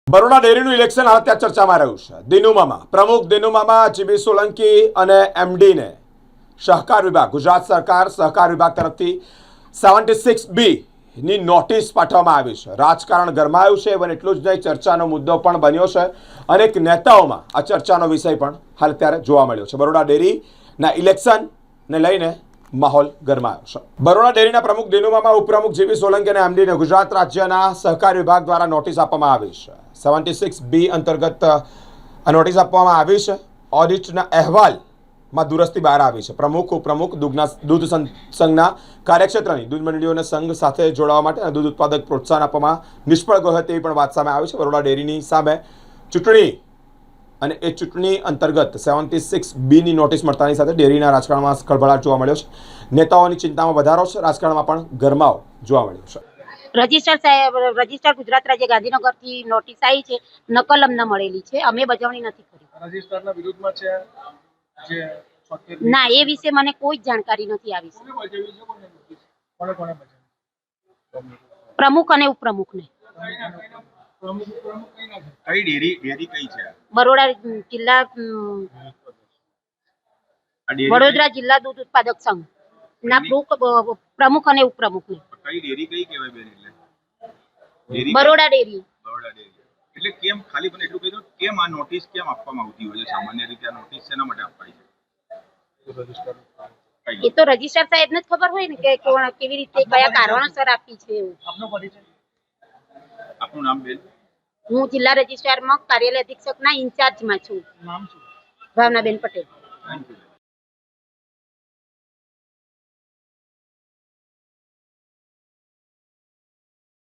Baroda ડેરીનું election હાલ ત્યાં ચર્ચામાં રહ્યું છે. દિનુમામાં પ્રમુખ દિનુમામાં જીબી સોલંકી અને એમડીને સહકાર વિભાગ, ગુજરાત સરકાર સહકાર વિભાગ તરફથી 76B ની નોટિસ પાઠવવામાં આવી છે. રાજકારણ ગરમાયું છે. પણ એટલું જ નહીં, ચર્ચાનો મુદ્દો પણ બન્યો છે. અનેક નેતાઓમાં આ ચર્ચાનો વિષય પણ હાલ ત્યારે જોવા મળ્યો છે. બરોડા ડેરીના ઇલેક્શનને લઈને માહોલ ગરમાયો છે. બરોડા ડેરીના પ્રમુખ દિનુમામાં ઉપપ્રમુખ જીબી સોલંકી અને એમડીને ગુજરાત રાજ્યના સહકાર વિભાગ દ્વારા નોટિસ આપવામાં આવી છે. 76B અંતર્ગત આ નોટિસ આપવામાં આવી છે. ઓડિટના અહેવાલમાં દુરસ્તી બહાર આવી છે. પ્રમુખ ઉપપ્રમુખ દૂધ સંઘના કાર્યક્ષેત્રની દૂધ મંડળીઓને સંઘ સાથે જોડાવા માટે અને દૂધ ઉત્પાદક પ્રોત્સાહન આપવામાં નિષ્ફળ ગયો તેવી પણ વાત સામે આવી છે. બરોડા ડેરીની સામે ચૂંટણી અને એ ચૂંટણી અંતર્ગત 76B ની નોટિસ મળતાની સાથે ડેરીના રાજકારણમાં ખળભળાટ જોવા મળ્યો છે. નેતાઓની ચિંતામાં વધારો છે. રાજકારણમાં પણ ગરમાવો જોવા મળ્યો છે. રજિસ્ટર ગુજરાત રાજ્ય ગાંધીનગરથી નોટિસ આવી છે. નકલ અમને મળેલી છે. અમે બજવણી નથી કરી. રજિસ્ટરના વિરુદ્ધમાં છે જે ના, એ વિશે મને કોઈ જાણકારી નથી આવી છે. પ્રમુખ અને ઉપપ્રમુખને. કઈ ડેરી કઈ છે? બરોડા જિલ્લા વડોદરા જિલ્લા દૂધ ઉત્પાદક સંઘ ના પ્રમુખ અને ઉપપ્રમુખને. કઈ ડેરી કઈ કહેવાય બેન? બરોડા ડેરી. બરોડા ડેરી. એટલે કેમ ખાલી મને એટલું કહી દો, કેમ આ નોટિસ કેમ આપવામાં આવતી હોય છે? સામાન્ય રીતે આ નોટિસ શેના માટે અપાય છે? એ તો રજિસ્ટર સાહેબને જ ખબર હોય ને કે કોણ કેવી રીતે કયા કારણોસર આપી છે. એવું આપનો પરિચય? આપનું નામ બેન? હું જિલ્લા રજિસ્ટ્રારમાં કાર્યાલય અધિક્ષકના ઇન્ચાર્જમાં છું. નામ શું? ભાવનાબેન પટેલ. Thank you.